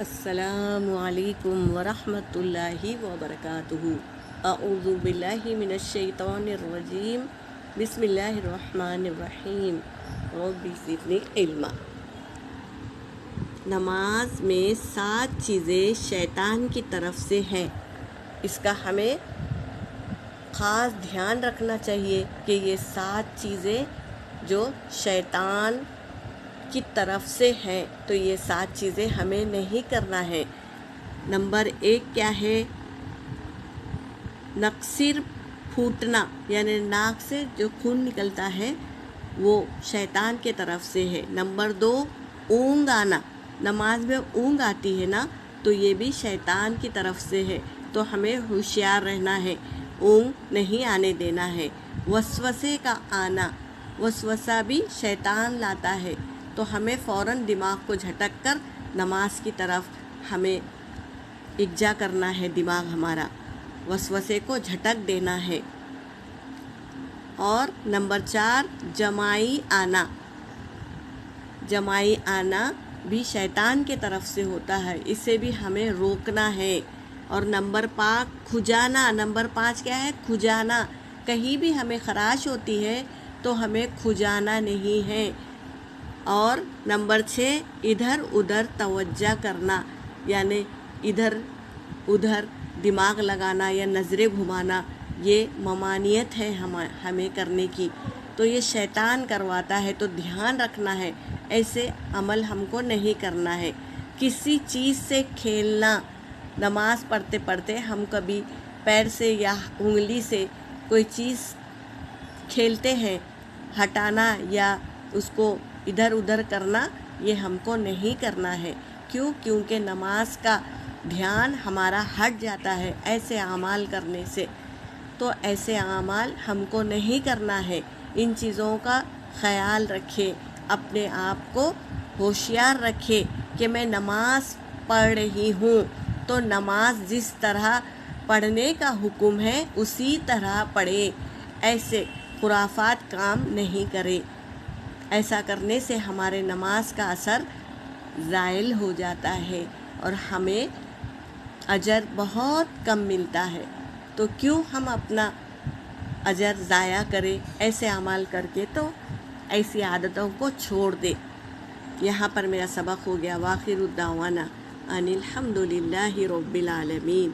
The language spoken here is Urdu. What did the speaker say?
السلام علیکم ورحمۃ اللہ وبرکاتہ۔ اعوذ باللہ من الشیطان الرجیم، بسم اللہ الرحمن الرحیم۔ رب زدنی علما۔ نماز میں 7 چیزیں شیطان کی طرف سے ہیں، اس کا ہمیں خاص دھیان رکھنا چاہیے کہ یہ 7 چیزیں جو شیطان کی طرف سے ہیں، تو یہ 7 چیزیں ہمیں نہیں کرنا ہے۔ نمبر 1 کیا ہے؟ نقصر پھوٹنا، یعنی ناک سے جو خون نکلتا ہے وہ شیطان کے طرف سے ہے۔ نمبر 2 اونگ آنا، نماز میں اونگ آتی ہے نا، تو یہ بھی شیطان کی طرف سے ہے، تو ہمیں ہوشیار رہنا ہے، اونگ نہیں آنے دینا ہے۔ وسوسے کا آنا، وسوسہ بھی شیطان لاتا ہے، تو ہمیں فوراً دماغ کو جھٹک کر نماز کی طرف ہمیں اکجا کرنا ہے، دماغ ہمارا وسوسے کو جھٹک دینا ہے۔ اور نمبر 4 جماعی آنا، جماعی آنا بھی شیطان کے طرف سے ہوتا ہے، اسے بھی ہمیں روکنا ہے۔ اور نمبر 5 کھجانا، نمبر 5 کیا ہے؟ کھجانا، کہیں بھی ہمیں خراش ہوتی ہے تو ہمیں کھجانا نہیں ہے۔ اور نمبر 6 ادھر ادھر توجہ کرنا، یعنی ادھر ادھر دماغ لگانا یا نظریں گھمانا، یہ ممانعت ہے ہمیں کرنے کی، تو یہ شیطان کرواتا ہے، تو دھیان رکھنا ہے، ایسے عمل ہم کو نہیں کرنا ہے۔ کسی چیز سے کھیلنا، نماز پڑھتے پڑھتے ہم کبھی پیر سے یا انگلی سے کوئی چیز کھیلتے ہیں، ہٹانا یا اس کو ادھر ادھر کرنا، یہ ہم کو نہیں کرنا ہے۔ کیونکہ نماز کا دھیان ہمارا ہٹ جاتا ہے ایسے اعمال کرنے سے، تو ایسے اعمال ہم کو نہیں کرنا ہے۔ ان چیزوں کا خیال رکھے، اپنے آپ کو ہوشیار رکھے کہ میں نماز پڑھ رہی ہوں، تو نماز جس طرح پڑھنے کا حکم ہے اسی طرح پڑھے، ایسے خرافات کام نہیں کرے۔ ایسا کرنے سے ہمارے نماز کا اثر زائل ہو جاتا ہے اور ہمیں اجر بہت کم ملتا ہے، تو کیوں ہم اپنا اجر ضائع کریں ایسے اعمال کر کے؟ تو ایسی عادتوں کو چھوڑ دے۔ یہاں پر میرا سبق ہو گیا۔ وآخر الدعوانا ان الحمد للہ رب العالمین۔